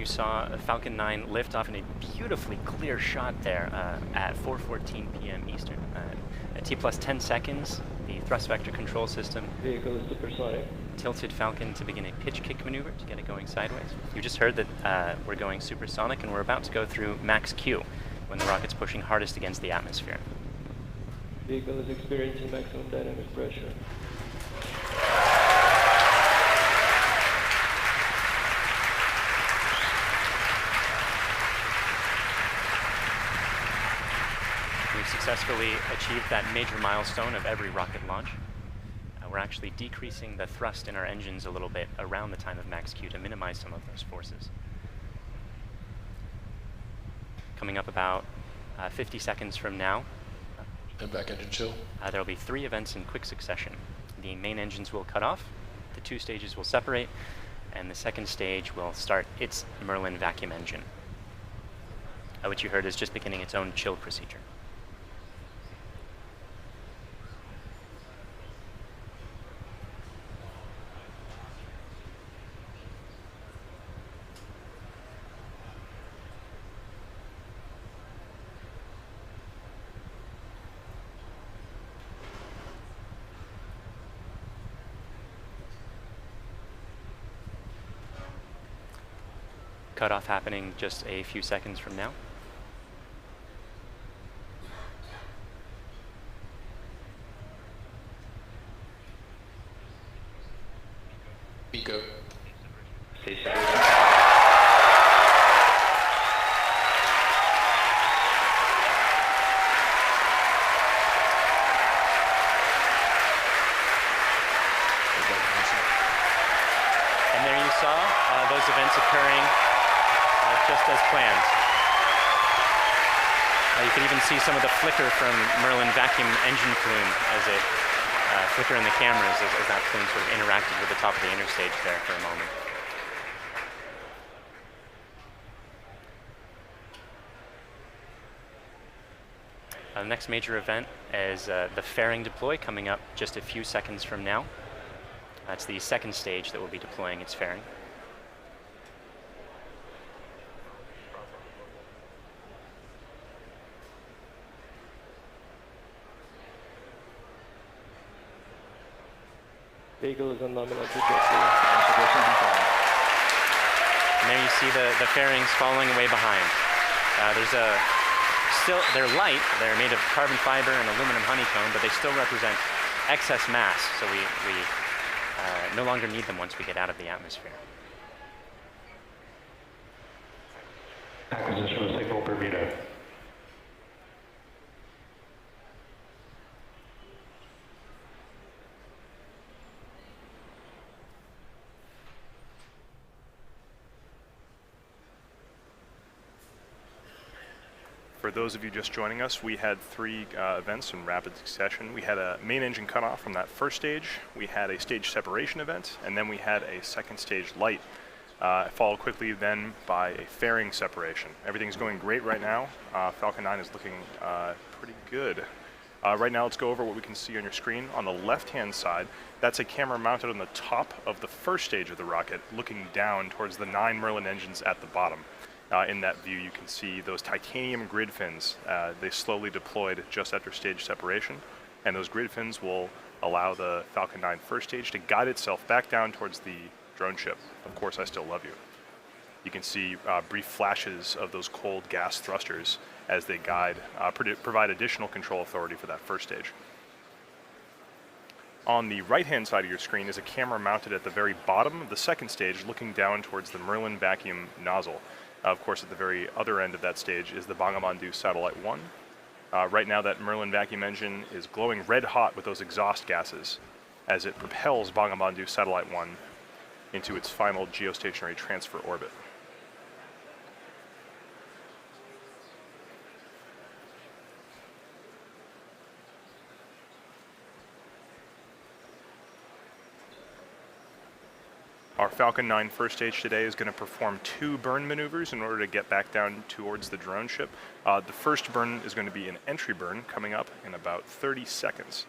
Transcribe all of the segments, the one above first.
you saw Falcon 9 lift off in a beautifully clear shot there at 4:14 p.m. Eastern. At T plus 10 seconds, the thrust vector control system Vehicle is supersonic. tilted Falcon to begin a pitch kick maneuver to get it going sideways. You just heard that we're going supersonic, and we're about to go through max Q when the rocket's pushing hardest against the atmosphere. Vehicle is experiencing maximum dynamic pressure. We've successfully achieved that major milestone of every rocket launch. We're actually decreasing the thrust in our engines a little bit around the time of max Q to minimize some of those forces. Coming up about 50 seconds from now, and back engine chill. There will be 3 events in quick succession. The main engines will cut off, the 2 stages will separate, and the second stage will start its Merlin vacuum engine, which you heard is just beginning its own chill procedure. Cutoff happening just a few seconds from now. Pico. And there you saw those events occurring just as planned. You can even see some of the flicker from Merlin vacuum engine plume as it flicker in the cameras as that plume sort of interacted with the top of the interstage there for a moment. The next major event is the fairing deploy coming up just a few seconds from now. That's the second stage that will be deploying its fairing. Vehicle is on nominal trajectory. And there you see the fairings falling away behind. They're light, they're made of carbon fiber and aluminum honeycomb, but they still represent excess mass, so we no longer need them once we get out of the atmosphere. Acquisition of signal Bermuda. For those of you just joining us, we had 3 events in rapid succession. We had a main engine cutoff from that first stage, we had a stage separation event, and then we had a second stage light, followed quickly then by a fairing separation. Everything's going great right now. Falcon 9 is looking pretty good. Right now, let's go over what we can see on your screen. On the left-hand side, that's a camera mounted on the top of the first stage of the rocket, looking down towards the 9 Merlin engines at the bottom. In that view, you can see those titanium grid fins. They slowly deployed just after stage separation, and those grid fins will allow the Falcon 9 first stage to guide itself back down towards the drone ship. Of course, I still love you. You can see brief flashes of those cold gas thrusters as they guide, provide additional control authority for that first stage. On the right-hand side of your screen is a camera mounted at the very bottom of the second stage, looking down towards the Merlin vacuum nozzle. Of course, at the very other end of that stage is the Bangabandhu Satellite 1. Right now, that Merlin vacuum engine is glowing red hot with those exhaust gases as it propels Bangabandhu Satellite 1 into its final geostationary transfer orbit. Our Falcon 9 first stage today is going to perform 2 burn maneuvers in order to get back down towards the drone ship. The first burn is going to be an entry burn coming up in about 30 seconds.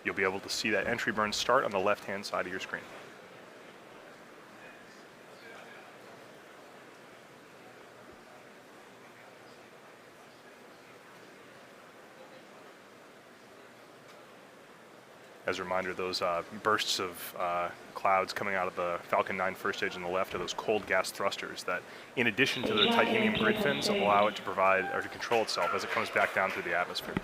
You'll be able to see that entry burn start on the left-hand side of your screen. As a reminder, those bursts of clouds coming out of the Falcon 9 first stage on the left are those cold gas thrusters that, in addition to the titanium grid fins, allow it to provide or to control itself as it comes back down through the atmosphere.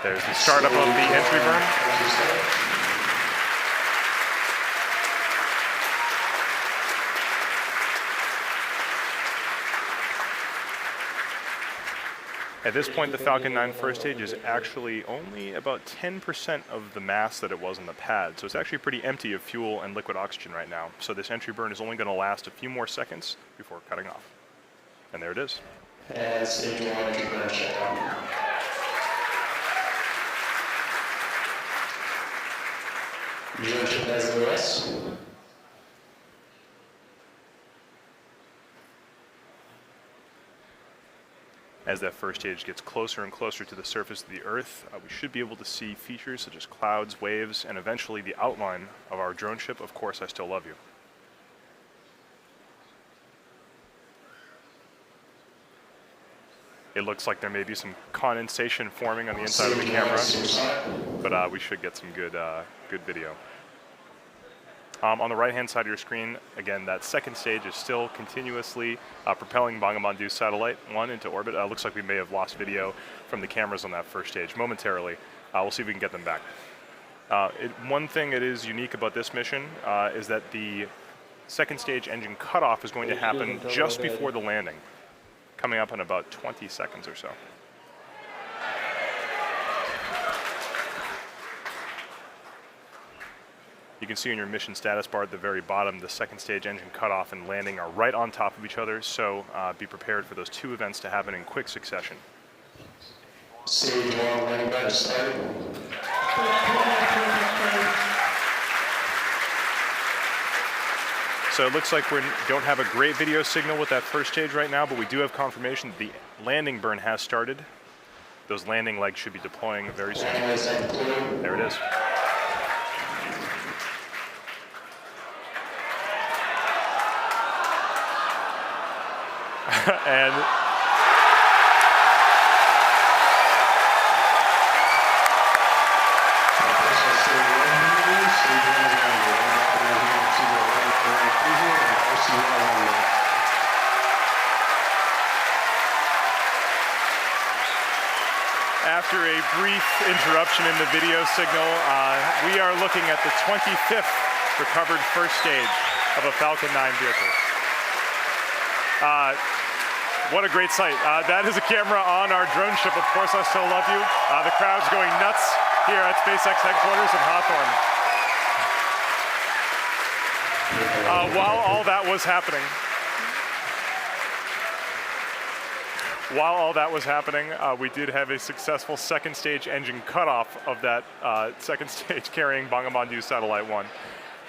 There's the startup of the entry burn. At this point, the Falcon 9 first stage is actually only about 10% of the mass that it was on the pad. So it's actually pretty empty of fuel and liquid oxygen right now. So this entry burn is only going to last a few more seconds before cutting off. And there it is. And stage 1 entry burn check out. Drone ship has OS. As that first stage gets closer and closer to the surface of the Earth, we should be able to see features such as clouds, waves, and eventually the outline of our drone ship, Of Course I Still Love You. It looks like there may be some condensation forming on the inside of the camera, but we should get some good video. On the right-hand side of your screen, again, that second stage is still continuously propelling Bangabandhu Satellite 1 into orbit. Looks like we may have lost video from the cameras on that first stage momentarily. We'll see if we can get them back. One thing that is unique about this mission is that the second stage engine cutoff is going to happen just before the landing, coming up in about 20 seconds or so. You can see in your mission status bar at the very bottom, the second stage engine cutoff and landing are right on top of each other, so be prepared for those two events to happen in quick succession. Stage 1 landing by started. So it looks like we don't have a great video signal with that first stage right now, but we do have confirmation that the landing burn has started. Those landing legs should be deploying very soon. There it is. And after a brief interruption in the video signal, we are looking at the 25th recovered first stage of a Falcon 9 vehicle. What a great sight. That is a camera on our drone ship, Of Course I Still Love You. The crowd's going nuts here at SpaceX headquarters in Hawthorne. While all that was happening, we did have a successful second stage engine cutoff of that second stage carrying Bangabandhu Satellite 1.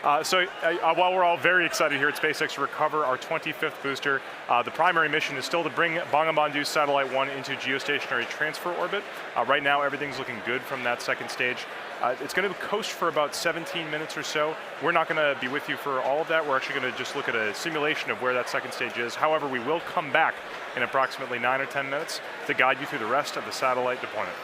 While we're all very excited here at SpaceX to recover our 25th booster, the primary mission is still to bring Bangabandhu Satellite 1 into geostationary transfer orbit. Right now, everything's looking good from that second stage. It's going to coast for about 17 minutes or so. We're not going to be with you for all of that. We're actually going to just look at a simulation of where that second stage is. However, we will come back in approximately 9 or 10 minutes to guide you through the rest of the satellite deployment.